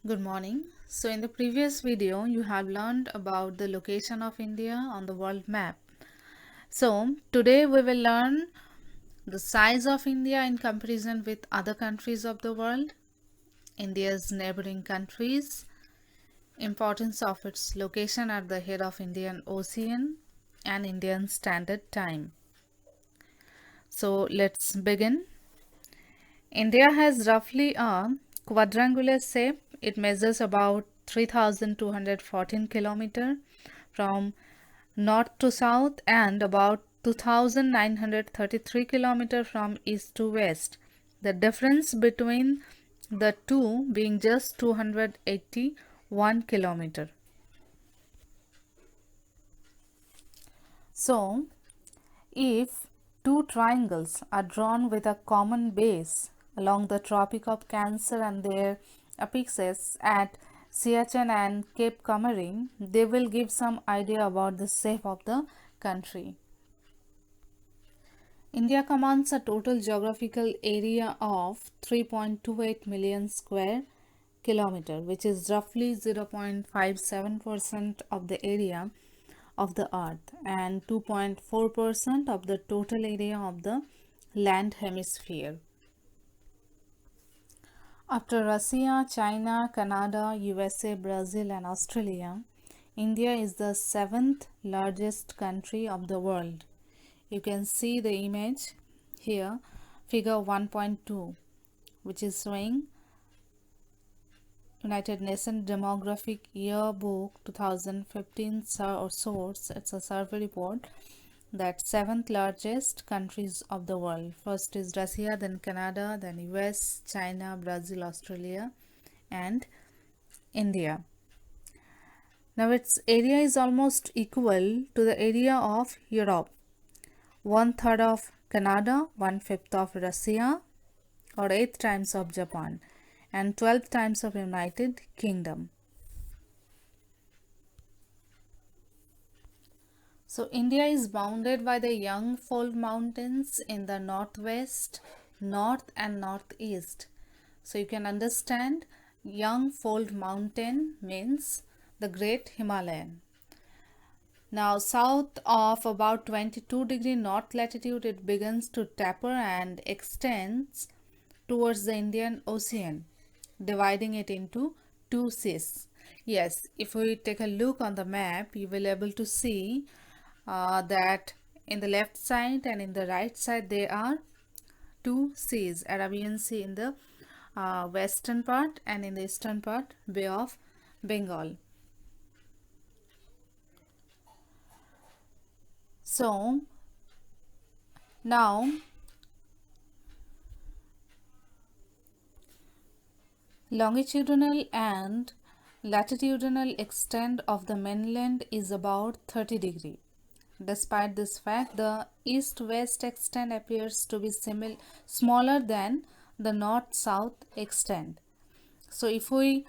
Good morning. So in the previous video, you have learned about the location of India on the world map. So today we will learn the size of India in comparison with other countries of the world, India's neighboring countries, importance of its location at the head of Indian Ocean, and Indian Standard Time. So let's begin. India has roughly a quadrangular shape. It measures about 3,214 km from north to south and about 2,933 km from east to west. The difference between the two being just 281 km. So, if two triangles are drawn with a common base along the Tropic of Cancer and their apexes at Siachen and Cape Comorin, they will give some idea about the shape of the country. India commands a total geographical area of 3.28 million square kilometer, which is roughly 0.57% of the area of the earth and 2.4% of the total area of the land hemisphere. After Russia, China, Canada, USA, Brazil and Australia, India is the 7th largest country of the world. You can see the image here, figure 1.2, which is showing United Nations Demographic Yearbook 2015 source. It's a survey report that 7th largest countries of the world. First is Russia, then Canada, then US, China, Brazil, Australia and India. Now its area is almost equal to the area of Europe. 1/3 of Canada, 1/5 of Russia or 8 times of Japan and 12 times of United Kingdom. So India is bounded by the Jungfrau Mountains in the northwest, north and northeast. So you can understand Jungfrau Mountain means the Great Himalayan. Now south of about 22° north latitude it begins to taper and extends towards the Indian Ocean, dividing it into two seas. Yes, if we take a look on the map, you will be able to see that in the left side and in the right side there are two seas, Arabian Sea in the western part and in the eastern part Bay of Bengal. So now longitudinal and latitudinal extent of the mainland is about 30 degrees. Despite this fact, the east-west extent appears to be smaller than the north-south extent. So if we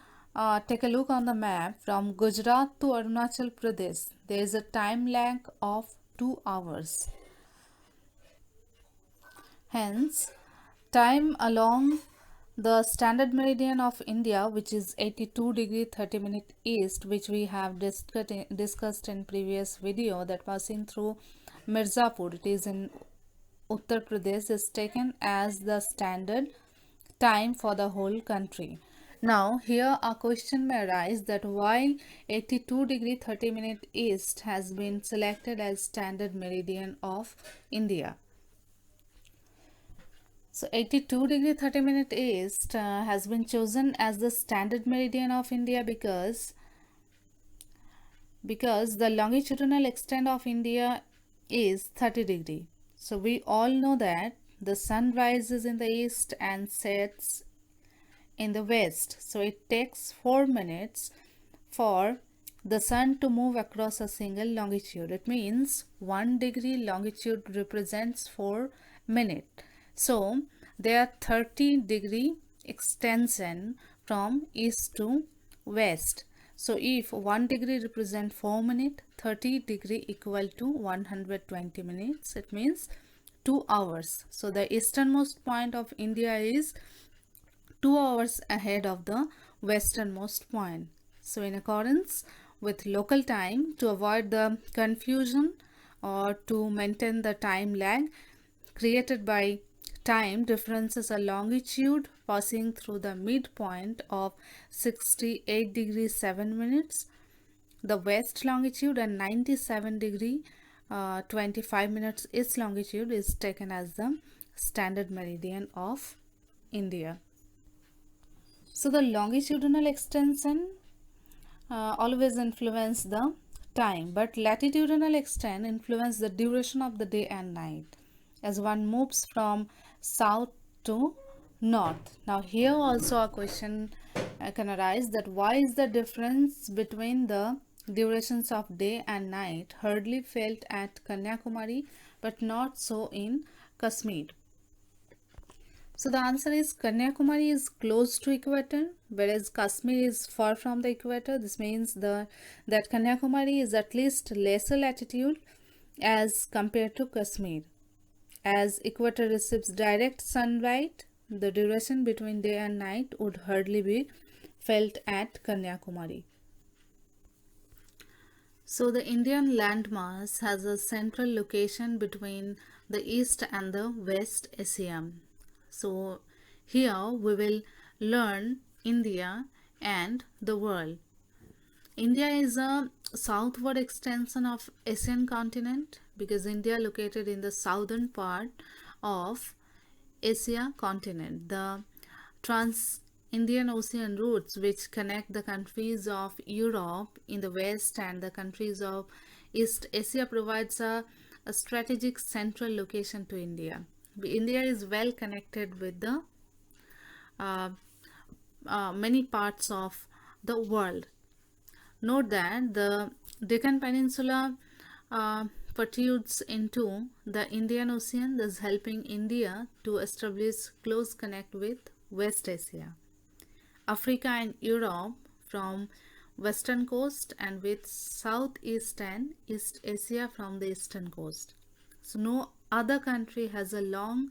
take a look on the map from Gujarat to Arunachal Pradesh, there is a time lag of 2 hours. Hence, time along the standard meridian of India, which is 82 degree 30 minute east, which we have discussed in previous video, that passing through Mirzapur, it is in Uttar Pradesh, is taken as the standard time for the whole country. Now here a question may arise that why 82 degree 30 minute east has been selected as standard meridian of India. So 82 degree 30 minute east has been chosen as the standard meridian of India because the longitudinal extent of India is 30 degree. So we all know that the sun rises in the east and sets in the west. So it takes 4 minutes for the sun to move across a single longitude. It means 1 degree longitude represents 4 minutes. So there are 30 degree extension from east to west. So if 1 degree represent 4 minutes, 30 degree equal to 120 minutes. It means 2 hours. So the easternmost point of India is 2 hours ahead of the westernmost point. So, in accordance with local time, to avoid the confusion or to maintain the time lag created by time differences, a longitude passing through the midpoint of 68 degrees 7 minutes, the west longitude, and 97 degree 25 minutes east longitude is taken as the standard meridian of India. So the longitudinal extension always influence the time, but latitudinal extent influence the duration of the day and night as one moves from south to north. Now here also a question can arise, that why is the difference between the durations of day and night hardly felt at Kanyakumari but not so in Kashmir? So the answer is Kanyakumari is close to equator, whereas Kashmir is far from the equator. This means that Kanyakumari is at least lesser latitude as compared to Kashmir. As equator receives direct sunlight, the duration between day and night would hardly be felt at Kanyakumari. So the Indian landmass has a central location between the East and the West Asia. So here we will learn India and the world. India is a southward extension of Asian continent because India located in the southern part of Asia continent. The Trans-Indian Ocean routes which connect the countries of Europe in the west and the countries of East Asia provides a strategic central location to India. India is well connected with the many parts of the world. Note that the Deccan Peninsula protrudes into the Indian Ocean, thus helping India to establish close connect with West Asia, Africa and Europe from western coast, and with Southeast and East Asia from the eastern coast. So no other country has a long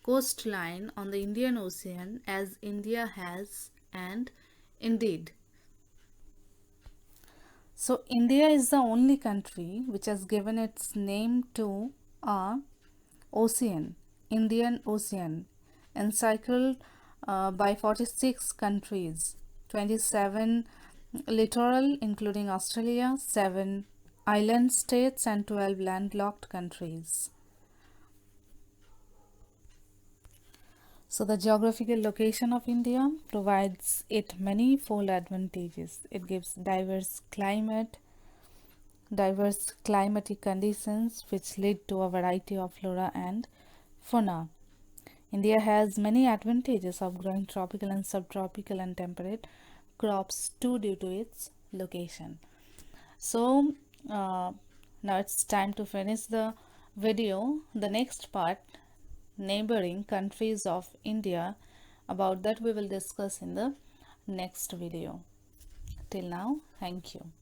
coastline on the Indian Ocean as India has, and indeed. So India is the only country which has given its name to a ocean, Indian Ocean, encircled by 46 countries, 27 littoral including Australia, 7 island states and 12 landlocked countries. So the geographical location of India provides it manifold advantages. It gives diverse climatic conditions which lead to a variety of flora and fauna. India has many advantages of growing tropical and subtropical and temperate crops too due to its location. So now it's time to finish the video. The next part, neighboring countries of India, about that we will discuss in the next video. Till now, thank you.